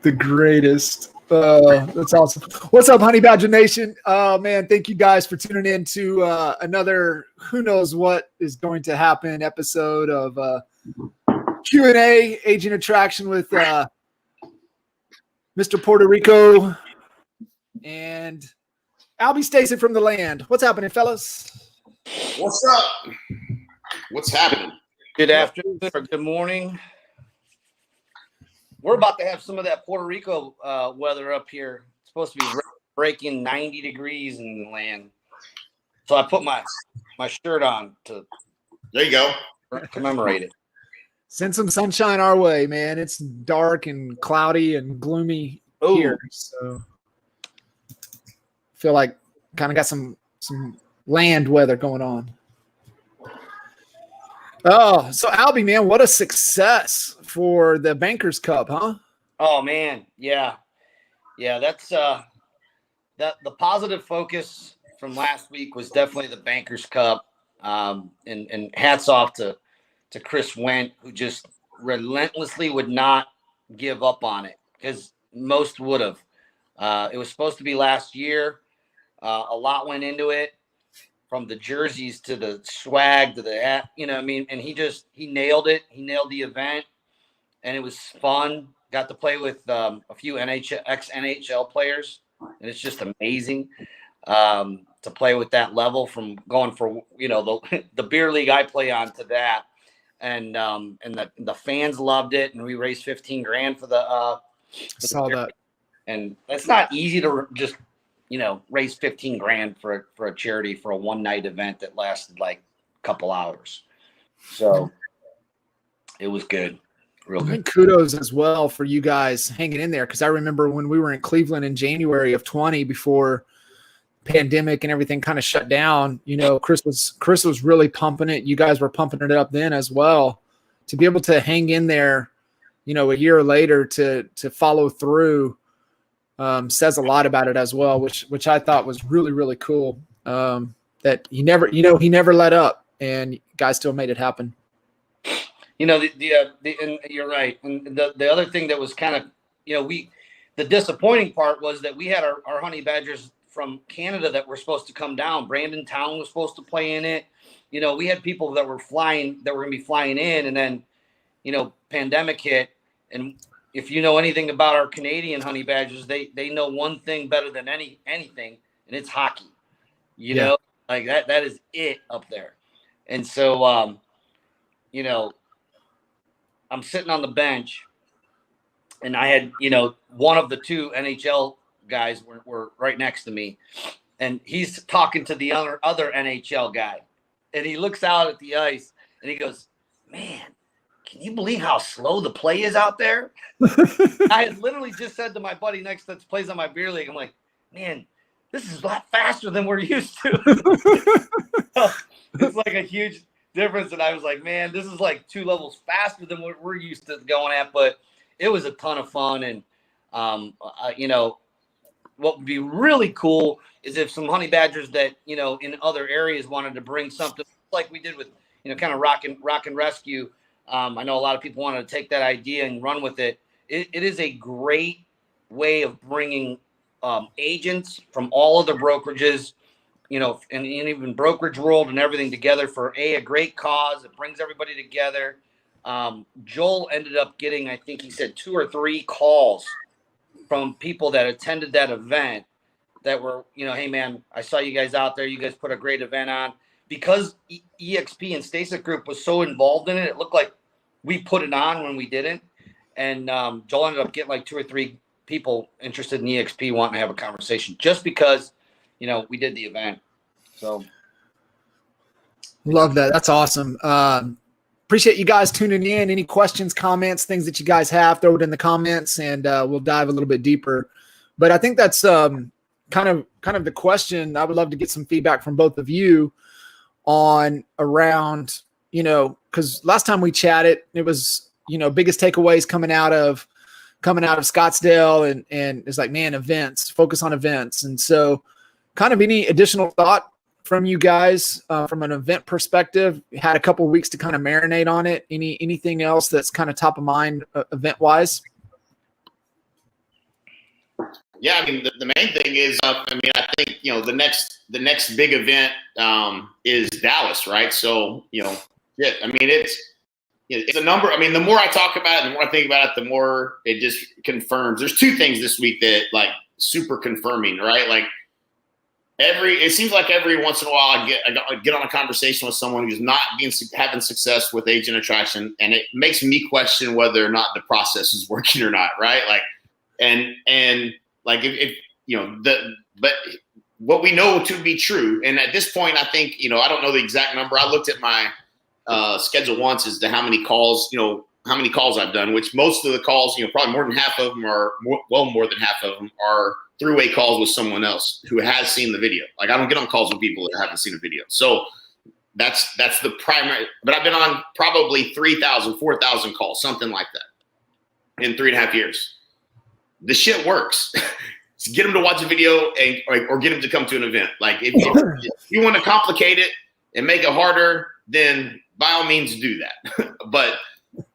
The greatest. That's awesome. What's up, Honey Badger Nation? Oh, man, thank you guys for tuning in to another who knows what is going to happen episode of Q&A, Agent Attraction with Mr. Puerto Rico and Albie Stasek from the land. What's happening, fellas? What's up? What's happening? Good afternoon or good morning. We're about to have some of that Puerto Rico weather up here. It's supposed to be breaking 90 degrees in the land. So I put my shirt on to There you go. commemorate it. Send some sunshine our way, man. It's dark and cloudy and gloomy here. So feel like kind of got some land weather going on. Oh, so Albie, man, what a success for the Bankers Cup, huh? Oh man, yeah. That's that the positive focus from last week was definitely the Bankers Cup. And hats off to Chris Wendt, who just relentlessly would not give up on it, because most would have. It was supposed to be last year. A lot went into it, from the jerseys to the swag to the hat, and he nailed it. He nailed the event, and it was fun. Got to play with a few ex-NHL players, and it's just amazing to play with that level, from going for, the beer league I play on to that. And the fans loved it, and we raised $15,000 for the saw that. And it's not easy to just raise $15,000 for a charity for a one night event that lasted like a couple hours. So it was good. Real good. And kudos as well for you guys hanging in there, because I remember when we were in Cleveland in January of 20, before pandemic and everything kind of shut down, Chris was really pumping it. You guys were pumping it up then as well. To be able to hang in there, a year later to follow through, says a lot about it as well, which I thought was really, really cool. That he never let up, and guys still made it happen. And you're right. And the other thing that was kind of, the disappointing part was that we had our Honey Badgers from Canada that were supposed to come down. Brandon Town was supposed to play in it. We had people that were going to be flying in, and then, pandemic hit. And if you know anything about our Canadian Honey Badgers, they know one thing better than anything, and it's hockey. Like that is it up there. And so, I'm sitting on the bench, and I had, one of the two NHL guys were right next to me, and he's talking to the other NHL guy, and he looks out at the ice and he goes, "Man, can you believe how slow the play is out there?" I had literally just said to my buddy next that plays on my beer league, I'm like, "Man, this is a lot faster than we're used to." It's like a huge difference. And I was like, man, this is like 2 levels faster than what we're used to going at. But it was a ton of fun. And, what would be really cool is if some Honey Badgers that, in other areas wanted to bring something like we did with, kind of rock and rescue. I know a lot of people wanted to take that idea and run with it. It is a great way of bringing agents from all other brokerages, and even brokerage world and everything together for a great cause. It brings everybody together. Joel ended up getting, I think he said 2 or 3 calls from people that attended that event that were, "Hey man, I saw you guys out there. You guys put a great event on." Because EXP and Stasek Group was so involved in it, it looked like we put it on when we didn't. And Joel ended up getting like 2 or 3 people interested in EXP wanting to have a conversation just because, we did the event. So Love that. That's awesome. Appreciate you guys tuning in. Any questions, comments, things that you guys have, throw it in the comments, and we'll dive a little bit deeper. But I think that's kind of the question. I would love to get some feedback from both of you on around, because last time we chatted, it was, biggest takeaways coming out of Scottsdale, and it's like, man, events, focus on events. And so kind of any additional thought from you guys from an event perspective? Had a couple of weeks to kind of marinate on it. Anything else that's kind of top of mind event wise? Yeah, I mean, the main thing is, I mean, I think, the next big event is Dallas, right? So, yeah, I mean, it's a number. I mean, the more I talk about it, the more I think about it, the more it just confirms. There's two things this week that like super confirming, right? Like it seems like every once in a while I get on a conversation with someone who's not having success with agent attraction, and it makes me question whether or not the process is working or not, right? Like, and like if but what we know to be true, and at this point, I think I don't know the exact number. I looked at my schedule once as to how many calls I've done, which most of the calls, probably more than half of them are more than half of them are three-way calls with someone else who has seen the video. Like I don't get on calls with people that haven't seen a video. So that's the primary, but I've been on probably 3,000, 4,000 calls, something like that in 3.5 years. The shit works. Get them to watch a video or get them to come to an event. Like if you want to complicate it and make it harder, then by all means do that. But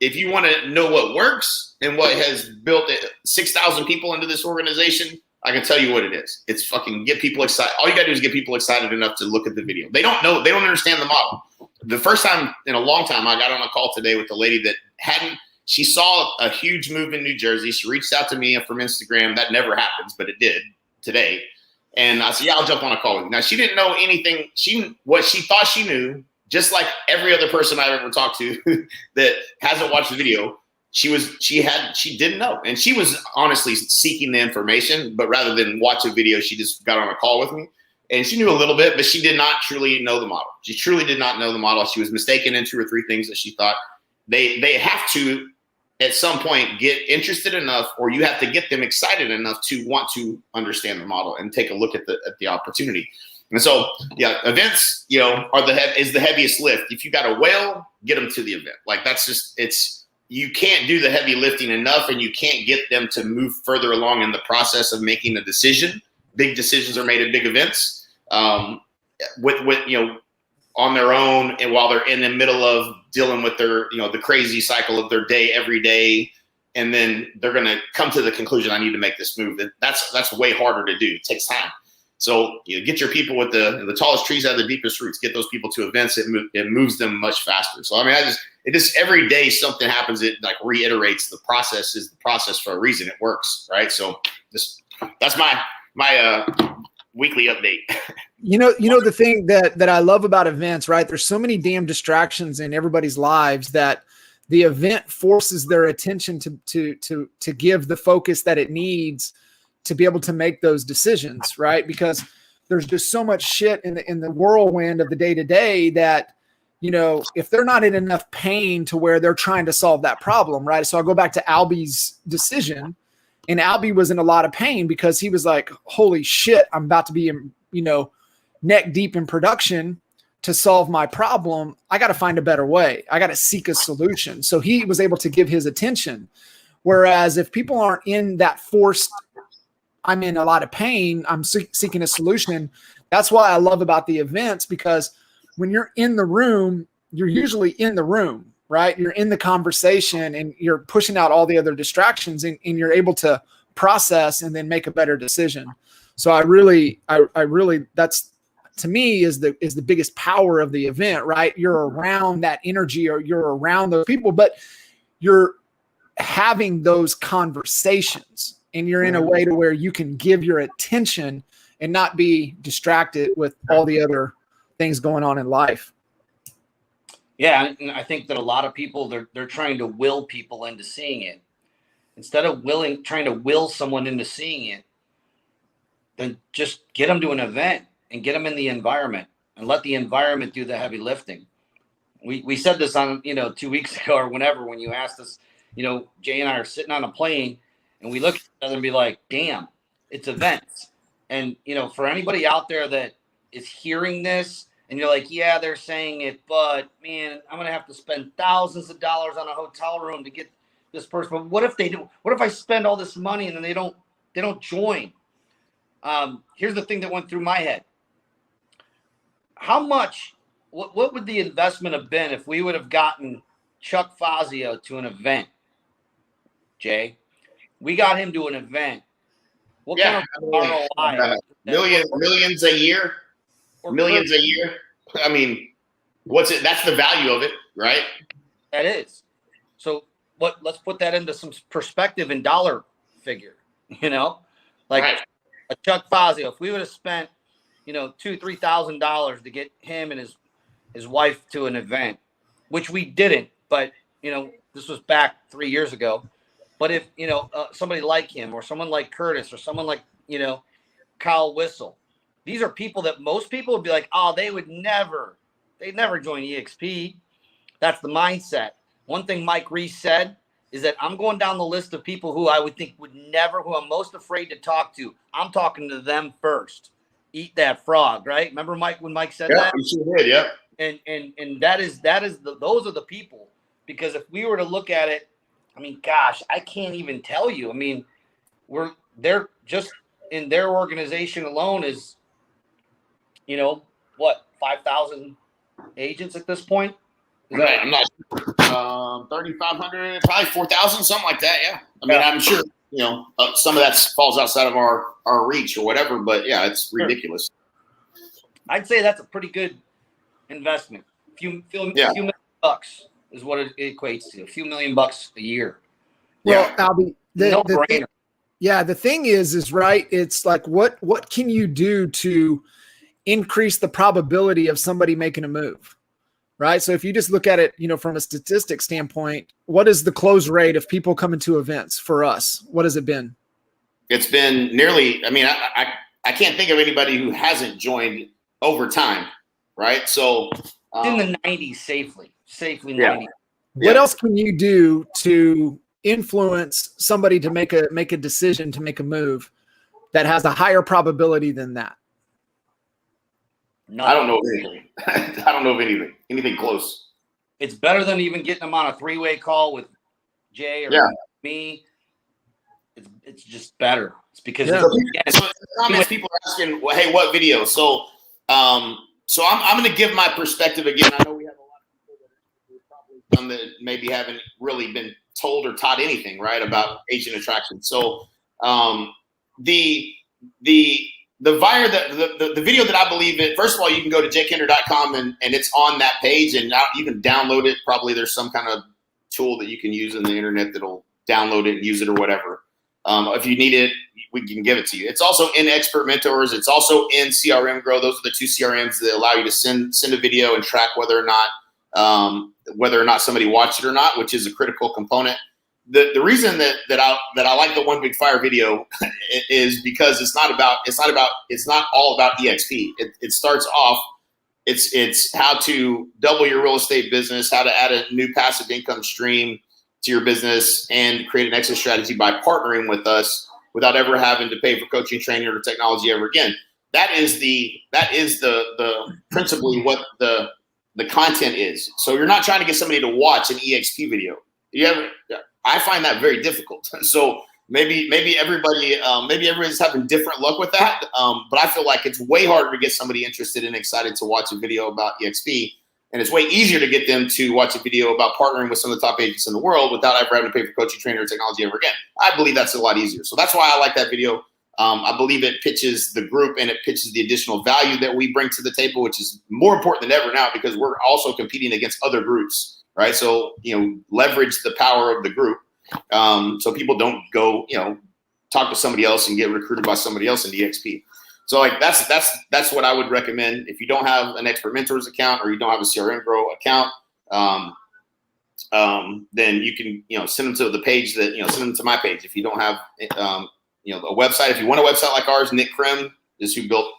if you want to know what works and what has built 6,000 people into this organization, I can tell you what it is. It's fucking get people excited. All you got to do is get people excited enough to look at the video. They don't understand the model. The first time in a long time, I got on a call today with a lady that she saw a huge move in New Jersey. She reached out to me from Instagram. That never happens, but it did today. And I said, yeah, I'll jump on a call with you. Now, she didn't know anything. What she thought she knew, just like every other person I've ever talked to that hasn't watched the video, she didn't know. And she was honestly seeking the information, but rather than watch a video, she just got on a call with me. And she knew a little bit, but she did not truly know the model. She truly did not know the model. She was mistaken in 2 or 3 things that she thought. They have to, at some point, get interested enough, or you have to get them excited enough to want to understand the model and take a look at the opportunity. And so, yeah, events, is the heaviest lift. If you got a whale, get them to the event. Like that's just, you can't do the heavy lifting enough, and you can't get them to move further along in the process of making a decision. Big decisions are made at big events, on their own, and while they're in the middle of dealing with their, the crazy cycle of their day every day, and then they're going to come to the conclusion, I need to make this move. That's way harder to do. It takes time. So get your people with the tallest trees out of the deepest roots. Get those people to events. It moves them much faster. So I mean, it just every day something happens. It like reiterates the process is the process for a reason. It works, right? So that's my weekly update. The thing that I love about events, right? There's so many damn distractions in everybody's lives that the event forces their attention to give the focus that it needs to be able to make those decisions, right? Because there's just so much shit in the whirlwind of the day to day that, if they're not in enough pain to where they're trying to solve that problem, right? So I'll go back to Albie's decision, and Albie was in a lot of pain because he was like, holy shit, I'm about to be, neck deep in production to solve my problem. I got to find a better way. I got to seek a solution. So he was able to give his attention. Whereas if people aren't in that forced, I'm in a lot of pain, I'm seeking a solution. That's why I love about the events, because when you're in the room, you're usually in the room, right? You're in the conversation and you're pushing out all the other distractions, and you're able to process and then make a better decision. So I really, that's, to me, is the biggest power of the event, right? You're around that energy, or you're around those people, but you're having those conversations, and you're in a way to where you can give your attention and not be distracted with all the other things going on in life. Yeah, and I think that a lot of people, they're trying to will people into seeing it. Instead of trying to will someone into seeing it, then just get them to an event and get them in the environment and let the environment do the heavy lifting. We said this on, 2 weeks ago or whenever, when you asked us, Jay and I are sitting on a plane and we look at each other and be like, damn, it's events. And, for anybody out there that is hearing this and you're like, yeah, they're saying it, but man, I'm going to have to spend thousands of dollars on a hotel room to get this person. But what if they do? What if I spend all this money and then they don't join? Here's the thing that went through my head. How much, what would the investment have been if we would have gotten Chuck Fazio to an event? Jay, we got him to an event What Yeah, kind of ROI? millions a year. Millions a year. I mean, what's it? That's the value of it, right? That is. So let's put that into some perspective in dollar figure, like Right. a Chuck Fazio. If we would have spent, $2,000-$3,000 to get him and his wife to an event, which we didn't, but this was back 3 years ago. But if somebody like him or someone like Curtis or someone like Kyle Whistle, these are people that most people would be like, oh, they'd never join EXP. That's the mindset. One thing Mike Reese said is that I'm going down the list of people who I would think who I'm most afraid to talk to. I'm talking to them first. Eat that frog, right? Remember when Mike said that? You sure did, yeah. And those are the people. Because if we were to look at it, I mean, gosh, I can't even tell you. I mean, they're just in their organization alone is, 5,000 agents at this point? Right. I'm not 3,500, probably 4,000, something like that. Yeah. I mean, I'm sure, some of that falls outside of our reach or whatever, but yeah, it's ridiculous. I'd say that's a pretty good investment. A few million bucks is what it equates to. A few $1 million a year. Well, Albie, no brainer. The thing is right. It's like, what can you do to increase the probability of somebody making a move? Right. So if you just look at it, from a statistic standpoint, what is the close rate of people coming to events for us? What has it been? It's been nearly, I can't think of anybody who hasn't joined over time. Right. So in the 90s, safely 90s. What else can you do to influence somebody to make a decision, to make a move that has a higher probability than that? No. I don't know of anything. I don't know of anything close. It's better than even getting them on a 3-way call with Jay or me. It's just better. It's because people are asking, well, hey, what video? So I'm going to give my perspective again. I know we have a lot of people that probably that maybe haven't really been told or taught anything, right, about agent attraction. So the video that I believe in, first of all, you can go to jkinder.com and it's on that page and you can download it. Probably there's some kind of tool that you can use in the internet that'll download it and use it or whatever. If you need it, we can give it to you. It's also in Expert Mentors. It's also in CRM Grow. Those are the 2 CRMs that allow you to send a video and track whether or not somebody watched it or not, which is a critical component. The reason that I like the One Big Fire video is because it's not all about EXP. It starts off, it's how to double your real estate business, how to add a new passive income stream to your business, and create an exit strategy by partnering with us without ever having to pay for coaching, training, or technology ever again. That is the principally what the content is. So you're not trying to get somebody to watch an EXP video. I find that very difficult. So maybe everybody's having different luck with that. But I feel like it's way harder to get somebody interested and excited to watch a video about EXP. And it's way easier to get them to watch a video about partnering with some of the top agents in the world without ever having to pay for coaching, training, or technology ever again. I believe that's a lot easier. So that's why I like that video. I believe it pitches the group and it pitches the additional value that we bring to the table, which is more important than ever now because we're also competing against other groups, right? So, leverage the power of the group. So people don't go, talk to somebody else and get recruited by somebody else in the EXP. So like that's what I would recommend. If you don't have an Expert Mentors account or you don't have a CRM Grow account, then you can, send them to the page that, send them to my page. If you don't have, a website, if you want a website like ours, Nick Krim is who built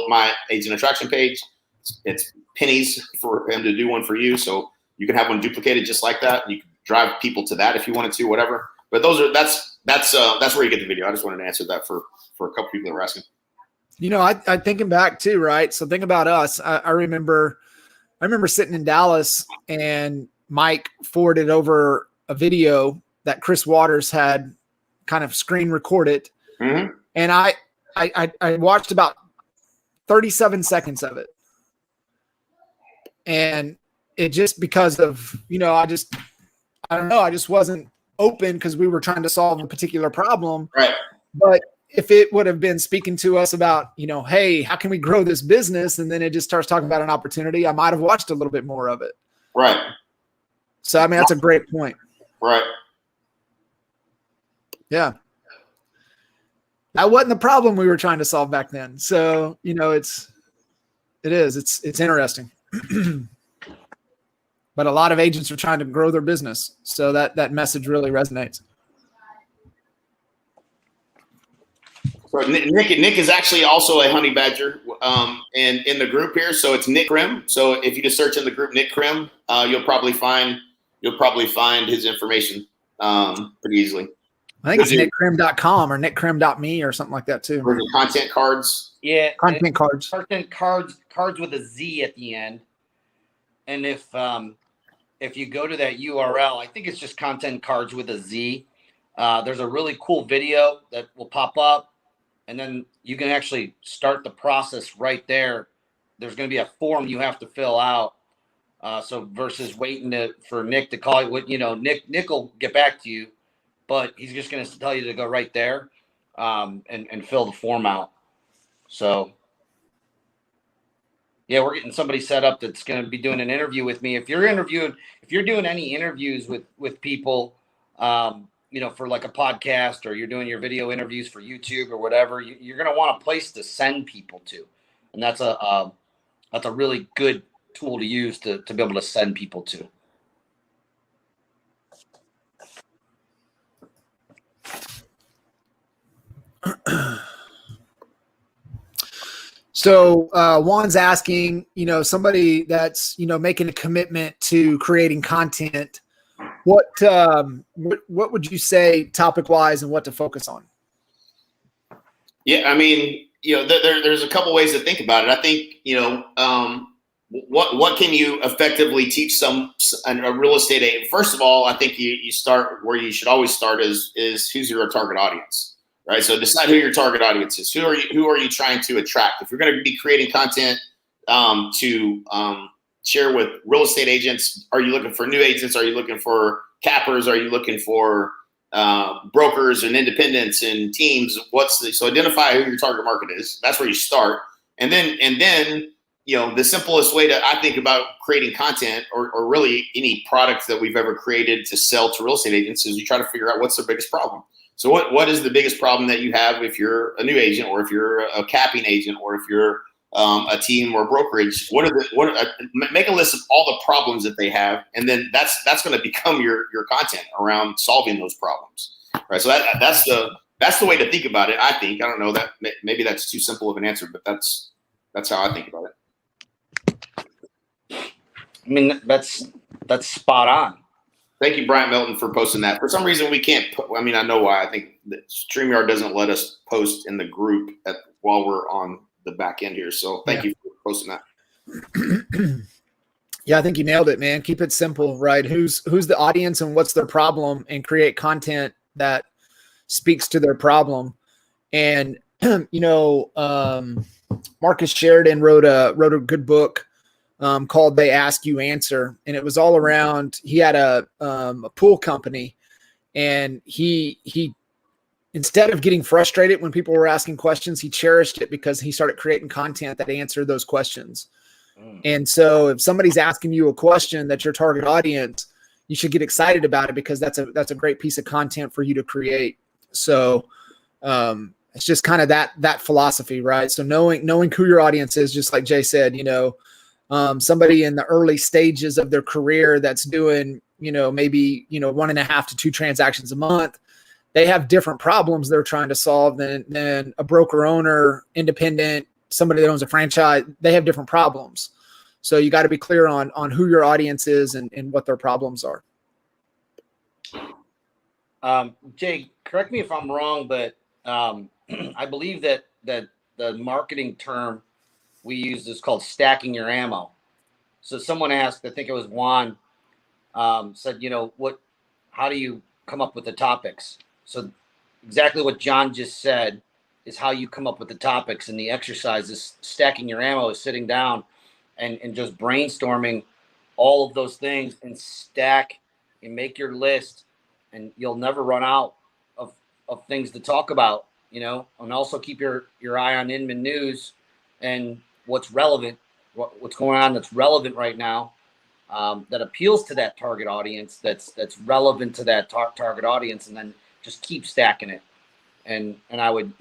my agent attraction page. It's pennies for him to do one for you. So you can have one duplicated just like that. You can drive people to that if you wanted to, whatever. But that's where you get the video. I just wanted to answer that for a couple people that were asking. I thinking back too, right? So think about us. I remember sitting in Dallas and Mike forwarded over a video that Chris Waters had kind of screen recorded. Mm-hmm. And I watched about 37 seconds of it. And it just because of, I don't know. I just wasn't open because we were trying to solve a particular problem. Right. But if it would have been speaking to us about, hey, how can we grow this business? And then it just starts talking about an opportunity. I might have watched a little bit more of it. Right. So, I mean, that's a great point. Right. Yeah. That wasn't the problem we were trying to solve back then. So, it's interesting. But a lot of agents are trying to grow their business. So that message really resonates. So Nick is actually also a honey badger, and in the group here. So it's Nick Krim. So if you just search in the group Nick Krim, you'll probably find his information pretty easily. I think it's nickkrim.com or nickkrim.me or something like that too. Or the content cards. Yeah, content cards. Content cards with a Z at the end. And if you go to that URL, I think it's just content cards with a Z. There's a really cool video that will pop up. And then you can actually start the process right there. There's going to be a form you have to fill out. So versus waiting for Nick to call you, Nick will get back to you, but he's just going to tell you to go right there and fill the form out. So, yeah, we're getting somebody set up that's going to be doing an interview with me. If you're doing any interviews with people, for like a podcast, or you're doing your video interviews for YouTube or whatever, you're going to want a place to send people to. And that's a really good tool to use to be able to send people to. So Juan's asking, somebody that's, making a commitment to creating content, what would you say topic wise and what to focus on? Yeah, I mean, there's a couple ways to think about it. I think, what can you effectively teach a real estate agent? First of all, I think you start where you should always start is who's your target audience, right? So decide who your target audience is. Who are you trying to attract? If you're going to be creating content to share with real estate agents, are you looking for new agents? Are you looking for cappers? Are you looking for brokers and independents and teams? So identify who your target market is. That's where you start. And then the simplest way I think about creating content or really any product that we've ever created to sell to real estate agents is you try to figure out what's their biggest problem. So what is the biggest problem that you have if you're a new agent, or if you're a capping agent, or if you're a team or a brokerage? Make a list of all the problems that they have, and then that's going to become your content around solving those problems, right? So that's the way to think about it. I think. I don't know, that maybe that's too simple of an answer, but that's how I think about it. I mean, that's spot on. Thank you, Brian Melton, for posting that. For some reason, we can't. I know why. I think that StreamYard doesn't let us post in the group while we're on the back end here. So thank you for posting that. Yeah, I think you nailed it, man. Keep it simple, right? Who's the audience and what's their problem, and create content that speaks to their problem. And Marcus Sheridan wrote a good book called "They Ask You Answer," and it was all around. He had a pool company, and he instead of getting frustrated when people were asking questions, he cherished it because he started creating content that answered those questions. And so if somebody's asking you a question that's your target audience, you should get excited about it, because that's a great piece of content for you to create. So it's just kind of that philosophy, right? So knowing who your audience is, just like Jay said, somebody in the early stages of their career that's doing, maybe 1.5 to 2 transactions a month, they have different problems they're trying to solve than a broker owner, independent, somebody that owns a franchise. They have different problems. So you got to be clear on who your audience is and what their problems are. Jay, correct me if I'm wrong, but I believe that the marketing term we use is called stacking your ammo. So someone asked, I think it was Juan, said, how do you come up with the topics? So exactly what John just said is how you come up with the topics, and the exercise is stacking your ammo, is sitting down and just brainstorming all of those things and stack and make your list, and you'll never run out of things to talk about. and also keep your eye on Inman News and what's relevant, what's going on that's relevant right now, that appeals to that target audience, that's relevant to that target audience, and then just keep stacking it. And I would,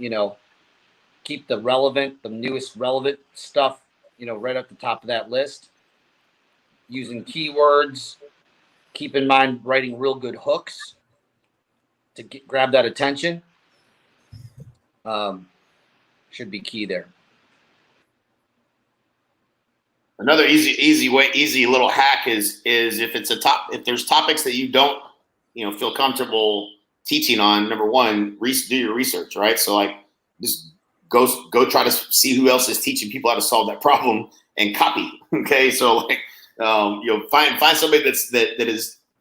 keep the newest relevant stuff, right at the top of that list, using keywords. Keep in mind writing real good hooks to grab that attention. Should be key there. Another easy little hack is if there's topics that you don't feel comfortable teaching on, number one, do your research, right? So like just go try to see who else is teaching people how to solve that problem and copy. Okay, so like find somebody that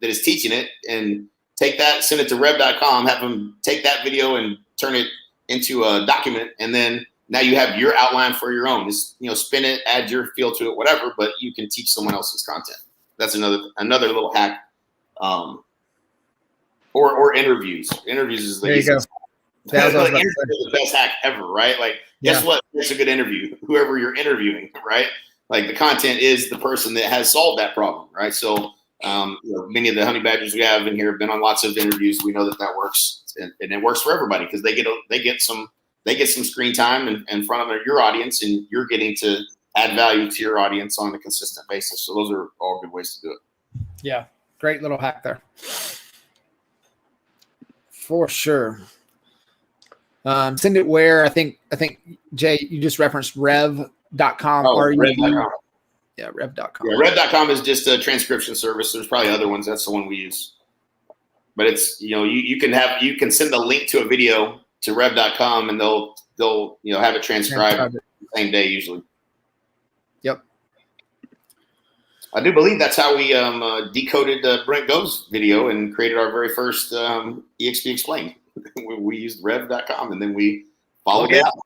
is teaching it and take that, send it to rev.com, have them take that video and turn it into a document, and then now you have your outline for your own. Just spin it, add your feel to it, whatever. But you can teach someone else's content. That's another little hack. Or interviews. Interviews is the easiest. Interviews is the best hack ever, right? Like, guess what? It's a good interview. Whoever you're interviewing, right? Like the content is the person that has solved that problem, right? So, many of the honey badgers we have in here have been on lots of interviews. We know that works, and it works for everybody because they get some screen time in front of your audience, and you're getting to add value to your audience on a consistent basis. So those are all good ways to do it. Yeah, great little hack there. For sure. Send it where? I think Jay, you just referenced rev.com. Rev.com. Yeah, rev.com. Yeah, rev.com is just a transcription service. There's probably other ones. That's the one we use. But it's you can send a link to a video to rev.com, and they'll have it transcribed the same day usually. Yep. I do believe that's how we decoded Brent Go's video and created our very first EXP Explained. We used rev.com, and then we followed it out.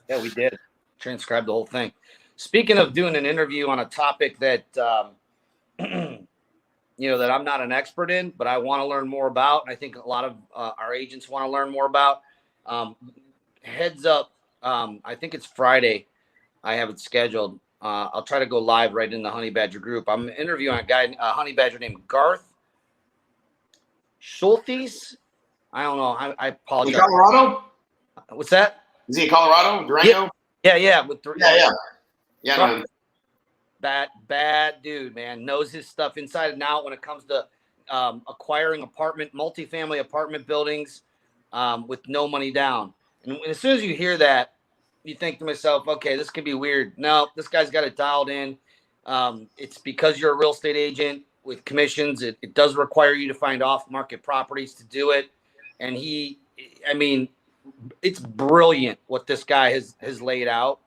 Yeah, we did. Transcribe the whole thing. Speaking of doing an interview on a topic that that I'm not an expert in, but I want to learn more about, and I think a lot of our agents want to learn more about. Heads up, I think it's Friday. I have it scheduled. I'll try to go live right in the Honey Badger group. I'm interviewing a Honey Badger named Garth Schultes. I don't know. I apologize. In Colorado? What's that? Is he in Colorado? Durango? Yeah. Yeah. Bad dude, man. Knows his stuff inside and out when it comes to acquiring multifamily apartment buildings with no money down. And as soon as you hear that, you think to myself, okay, this could be weird. No, this guy's got it dialed in. It's because you're a real estate agent with commissions. It does require you to find off-market properties to do it. And it's brilliant what this guy has laid out.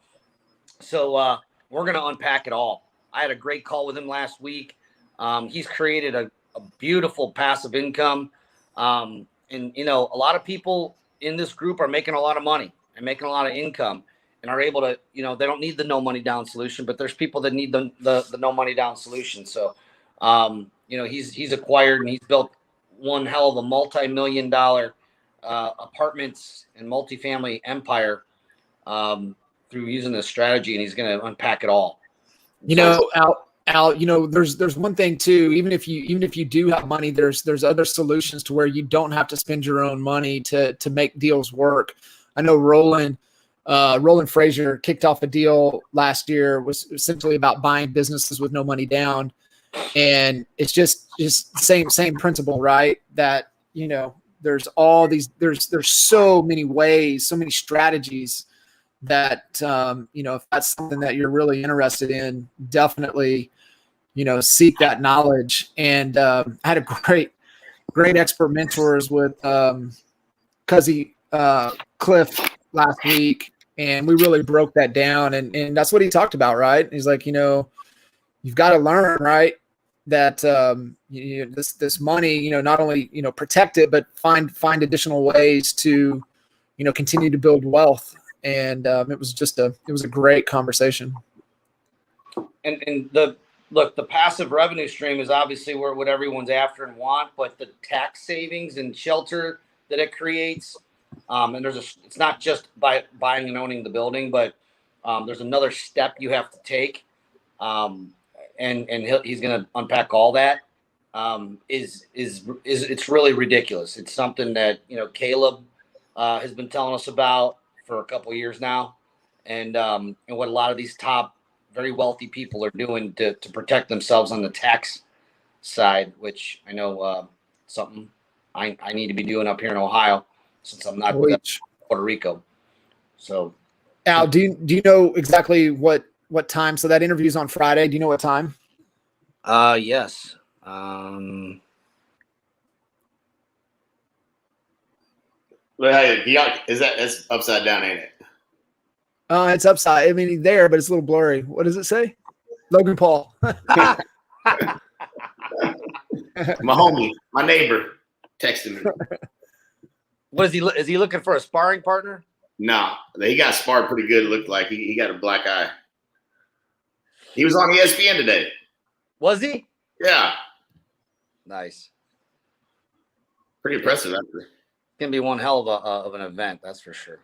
So we're going to unpack it all. I had a great call with him last week. He's created a beautiful passive income. And, a lot of people in this group are making a lot of money and making a lot of income and are able to, they don't need the no money down solution, but there's people that need the no money down solution. So, he's acquired and he's built one hell of a multi-million-dollar apartments and multifamily empire through using this strategy, and he's going to unpack it all. Al, there's one thing too. Even if you do have money, there's other solutions to where you don't have to spend your own money to make deals work. I know Roland Frazier kicked off a deal last year, was essentially about buying businesses with no money down, and it's just same principle, right? That there's all these there's so many ways, so many strategies that if that's something that you're really interested in, definitely seek that knowledge. And I had a great expert mentors with Cuzzy Cliff last week, and we really broke that down, and that's what he talked about, right? He's like, you've got to learn, right, that this money, not only protect it, but find additional ways to continue to build wealth. And it was a great conversation. And the look, the passive revenue stream is obviously what everyone's after and want, but the tax savings and shelter that it creates, and it's not just by buying and owning the building, but there's another step you have to take, and he's going to unpack all that. Is it's really ridiculous. It's something that Caleb has been telling us about for a couple of years now, and what a lot of these top very wealthy people are doing to protect themselves on the tax side, which I know something I need to be doing up here in Ohio since I'm not with Puerto Rico. So, Al, do you know exactly what time? So that interview's on Friday. Do you know what time? Yes. It's upside down, ain't it? It's upside. I mean, he's there, but it's a little blurry. What does it say? Logan Paul. My homie, my neighbor, texted me. What is he? Is he looking for a sparring partner? No, he got sparred pretty good. It looked like he got a black eye. He was on ESPN today. Was he? Yeah. Nice. Pretty impressive, actually. It's gonna be one hell of an event, that's for sure.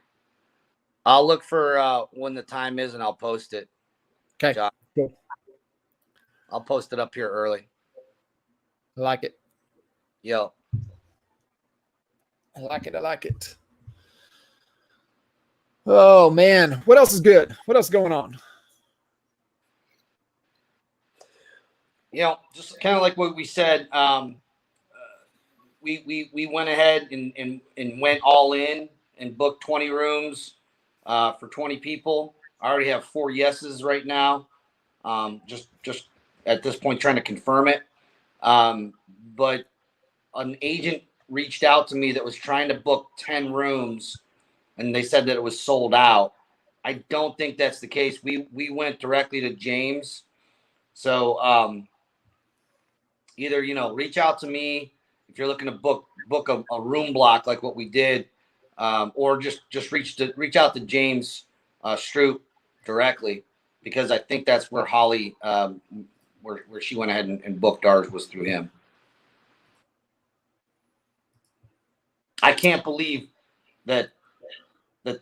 I'll look for when the time is and I'll post it. Okay. Josh. Cool. I'll post it up here early. I like it. Yo. I like it. Oh man, what else is good? What else is going on? Just kind of like what we said. We went ahead and went all in and booked 20 rooms for 20 people. I already have 4 yeses right now. Just at this point trying to confirm it. But an agent reached out to me that was trying to book 10 rooms, and they said that it was sold out. I don't think that's the case. We went directly to James. So either reach out to me if you're looking to book a room block like what we did, or just reach out to James Stroop directly, because I think that's where Holly where she went ahead and booked ours was through him. I can't believe that the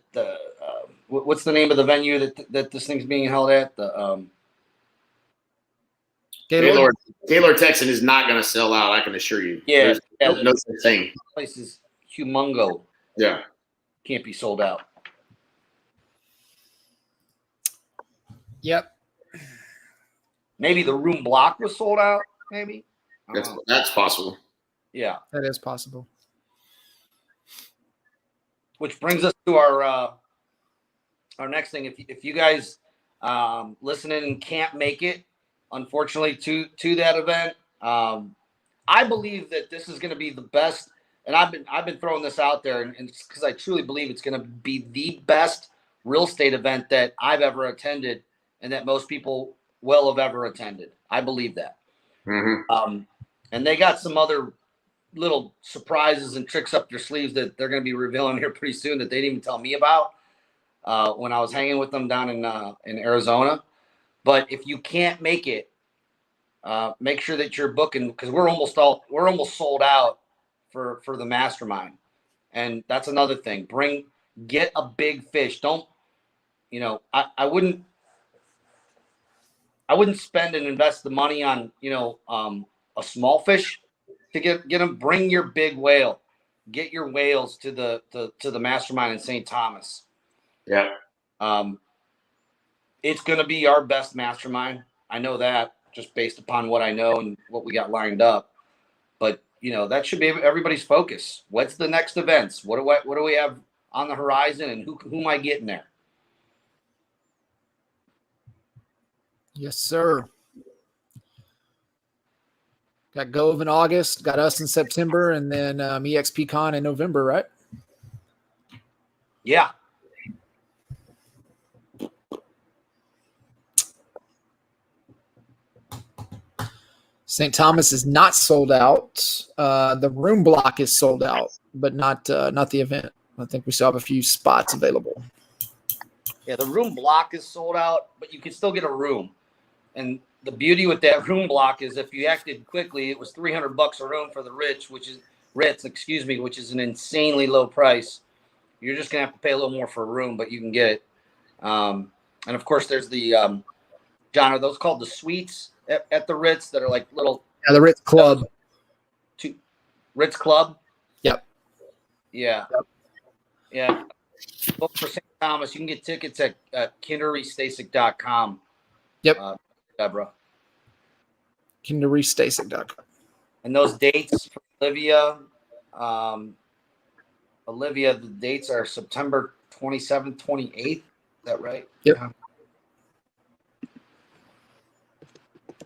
what's the name of the venue that this thing's being held at? The Gaylord Texan is not going to sell out. I can assure you. Yeah, There's no such thing. Place is humongo. Yeah, can't be sold out. Yep. Maybe the room block was sold out. Maybe that's possible. Yeah, that is possible. Which brings us to our next thing. If you guys listening and can't make it, unfortunately, to that event, I believe that this is going to be the best. And I've been throwing this out there, and because I truly believe it's going to be the best real estate event that I've ever attended, and that most people will have ever attended. I believe that. Mm-hmm. And they got some other little surprises and tricks up their sleeves that they're going to be revealing here pretty soon that they didn't even tell me about when I was hanging with them down in Arizona. But if you can't make it, make sure that you're booking, because we're almost sold out for the mastermind. And that's another thing. Get a big fish. Don't, I wouldn't spend and invest the money on, a small fish to get them. Bring your big whale. Get your whales to the mastermind in St. Thomas. Yeah. It's going to be our best mastermind. I know that just based upon what I know and what we got lined up. But, that should be everybody's focus. What's the next events? What do we have on the horizon, and who am I getting there? Yes, sir. Got Gove in August, got us in September, and then EXPCon in November, right? Yeah. St. Thomas is not sold out. The room block is sold out, but not the event. I think we still have a few spots available. Yeah, the room block is sold out, but you can still get a room. And the beauty with that room block is if you acted quickly, it was $300 a room for the Ritz, which is an insanely low price. You're just gonna have to pay a little more for a room, but you can get it. And of course, there's the John, are those called the suites at the Ritz that are like little? Yeah, the Ritz Club. Ritz Club. Yep. Yeah. Yep. Yeah. Book for St. Thomas. You can get tickets at kinderystasek.com. Yep. Deborah. kinderystasek.com. And those dates for Olivia, the dates are September 27th, 28th. Is that right? Yep. Yeah.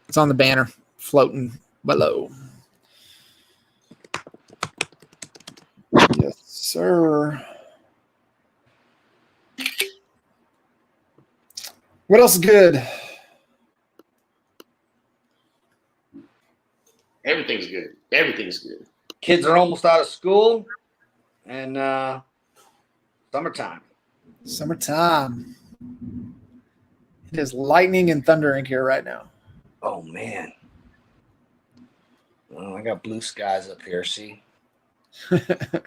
It's on the banner floating below. Yes, sir. What else is good? Everything's good. Everything's good. Kids are almost out of school, and summertime. Summertime. It is lightning and thundering here right now. Oh, man. Well, I got blue skies up here, see? It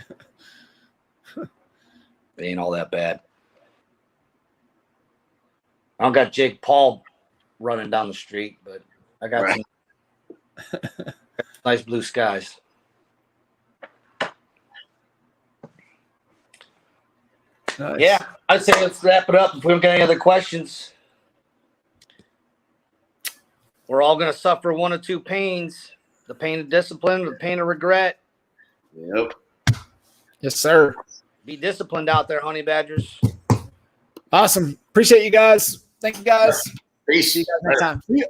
ain't all that bad. I don't got Jake Paul running down the street, but I got some nice blue skies. Nice. Yeah, I'd say let's wrap it up if we don't got any other questions. We're all going to suffer one of two pains, the pain of discipline or the pain of regret. Yep. Yes, sir. Be disciplined out there, honey badgers. Awesome. Appreciate you guys. Thank you, guys. Peace. See you guys next time. See ya.